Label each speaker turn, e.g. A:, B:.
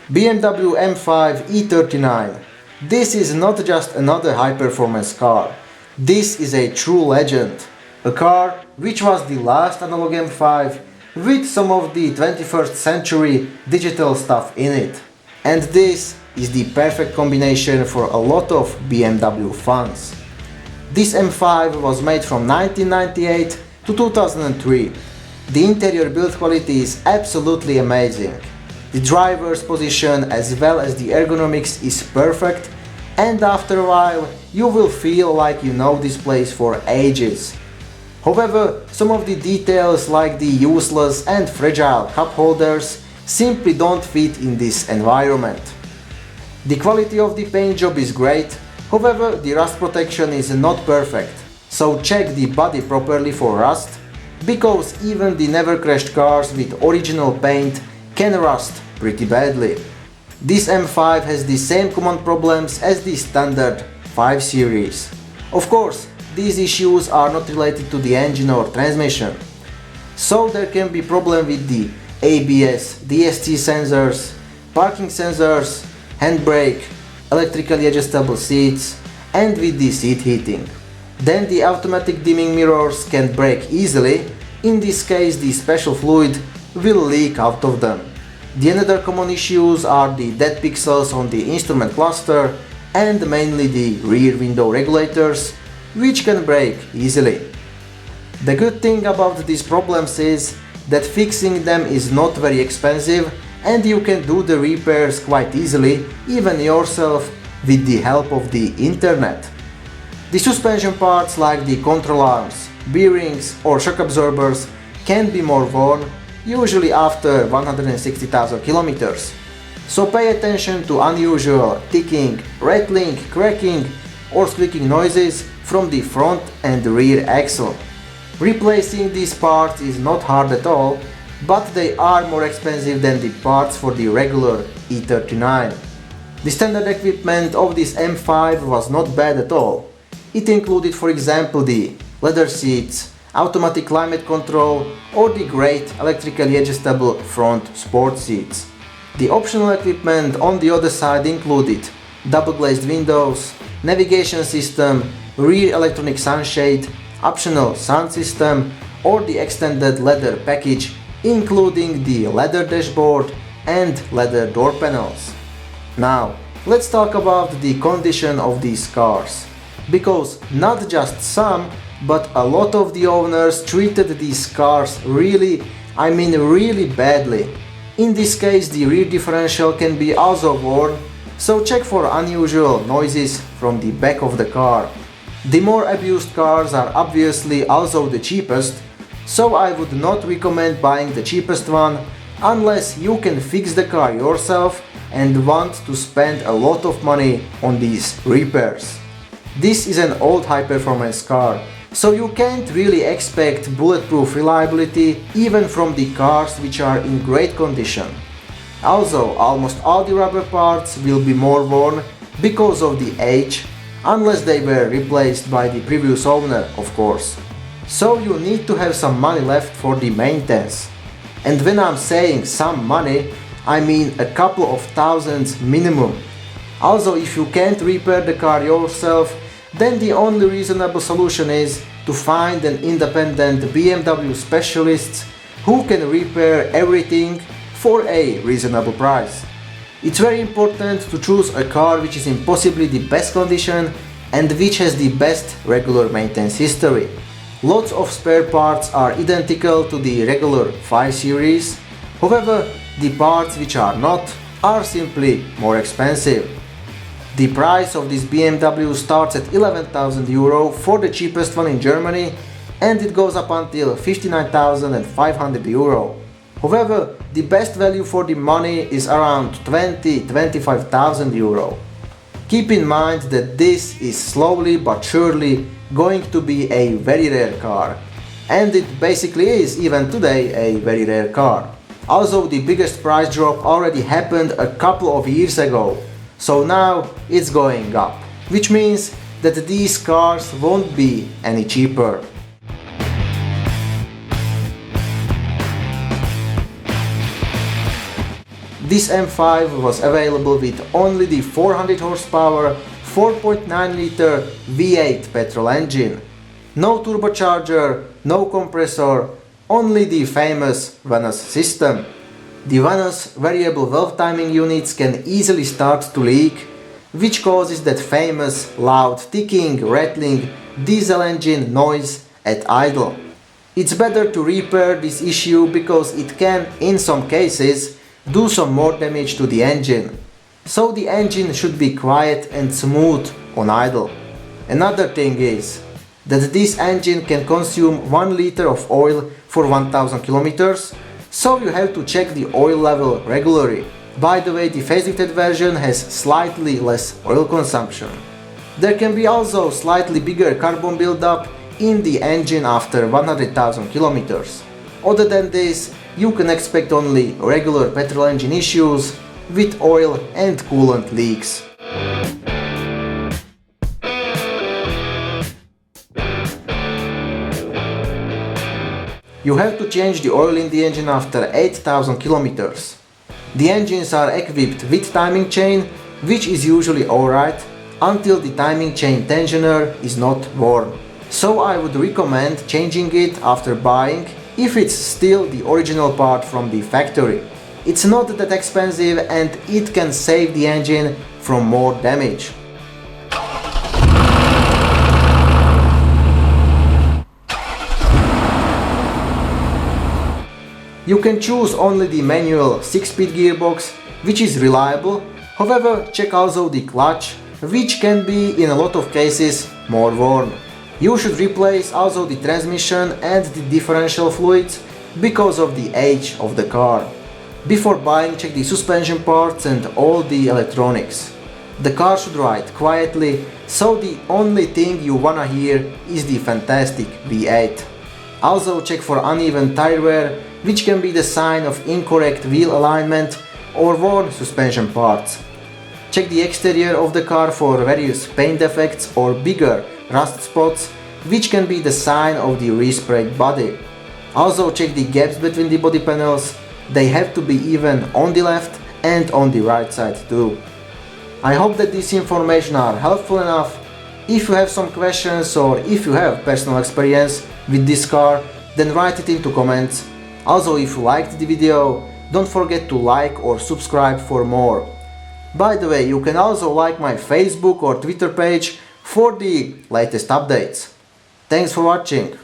A: BMW M5 E39. This is not just another high-performance car. This is a true legend. A car which was the last analog M5 with some of the 21st century digital stuff in it. And this is the perfect combination for a lot of BMW fans. This M5 was made from 1998 to 2003. The interior build quality is absolutely amazing. The driver's position as well as the ergonomics is perfect, and after a while you will feel like you know this place for ages. However, some of the details like the useless and fragile cup holders simply don't fit in this environment. The quality of the paint job is great, however the rust protection is not perfect, so check the body properly for rust, because even the never crashed cars with original paint can rust pretty badly. This M5 has the same common problems as the standard 5 Series. Of course, these issues are not related to the engine or transmission. So there can be problem with the ABS, DST sensors, parking sensors, handbrake, electrically adjustable seats, and with the seat heating. Then the automatic dimming mirrors can break easily. In this case, the special fluid will leak out of them. The another common issues are the dead pixels on the instrument cluster and mainly the rear window regulators, which can break easily. The good thing about these problems is that fixing them is not very expensive and you can do the repairs quite easily, even yourself, with the help of the internet. The suspension parts like the control arms, bearings or shock absorbers can be more worn, usually after 160,000 kilometers. So pay attention to unusual ticking, rattling, cracking or squeaking noises from the front and rear axle. Replacing these parts is not hard at all, but they are more expensive than the parts for the regular E39. The standard equipment of this M5 was not bad at all. It included, for example, the leather seats, automatic climate control or the great electrically adjustable front sport seats. The optional equipment on the other side included double glazed windows, navigation system, rear electronic sunshade, optional sound system or the extended leather package including the leather dashboard and leather door panels. Now, let's talk about the condition of these cars. Because not just some, but a lot of the owners treated these cars really badly. In this case, the rear differential can be also worn, so check for unusual noises from the back of the car. The more abused cars are obviously also the cheapest, so I would not recommend buying the cheapest one unless you can fix the car yourself and want to spend a lot of money on these repairs. This is an old high-performance car, so you can't really expect bulletproof reliability even from the cars which are in great condition. Also, almost all the rubber parts will be more worn because of the age, unless they were replaced by the previous owner, of course. So you need to have some money left for the maintenance. And when I'm saying some money, I mean a couple of thousands minimum. Also, if you can't repair the car yourself, then the only reasonable solution is to find an independent BMW specialist who can repair everything for a reasonable price. It's very important to choose a car which is in possibly the best condition and which has the best regular maintenance history. Lots of spare parts are identical to the regular 5 Series, however, the parts which are not are simply more expensive. The price of this BMW starts at 11,000 euro for the cheapest one in Germany and it goes up until 59,500 euro. However, the best value for the money is around 20-25,000 euro. Keep in mind that this is slowly but surely going to be a very rare car. And it basically is even today a very rare car. Also, the biggest price drop already happened a couple of years ago. So now it's going up, which means that these cars won't be any cheaper. This M5 was available with only the 400 horsepower 4.9 liter V8 petrol engine. No turbocharger, no compressor, only the famous VANUS system. The VANUS variable valve timing units can easily start to leak, which causes that famous loud ticking, rattling diesel engine noise at idle. It's better to repair this issue because it can, in some cases, do some more damage to the engine. So the engine should be quiet and smooth on idle. Another thing is that this engine can consume 1 liter of oil for 1000 kilometers, so you have to check the oil level regularly. By the way, the facelifted version has slightly less oil consumption. There can be also slightly bigger carbon buildup in the engine after 100,000 kilometers. Other than this, you can expect only regular petrol engine issues with oil and coolant leaks. You have to change the oil in the engine after 8000 kilometers. The engines are equipped with timing chain, which is usually alright until the timing chain tensioner is not worn. So I would recommend changing it after buying if it's still the original part from the factory. It's not that expensive and it can save the engine from more damage. You can choose only the manual 6-speed gearbox, which is reliable. However, check also the clutch, which can be in a lot of cases more worn. You should replace also the transmission and the differential fluids because of the age of the car. Before buying, check the suspension parts and all the electronics. The car should ride quietly, so the only thing you wanna hear is the fantastic V8. Also check for uneven tire wear, which can be the sign of incorrect wheel alignment or worn suspension parts. Check the exterior of the car for various paint defects or bigger rust spots, which can be the sign of the resprayed body. Also check the gaps between the body panels. They have to be even on the left and on the right side too. I hope that this information are helpful enough. If you have some questions or if you have personal experience with this car, then write it into comments. Also, if you liked the video, don't forget to like or subscribe for more. By the way, you can also like my Facebook or Twitter page for the latest updates. Thanks for watching.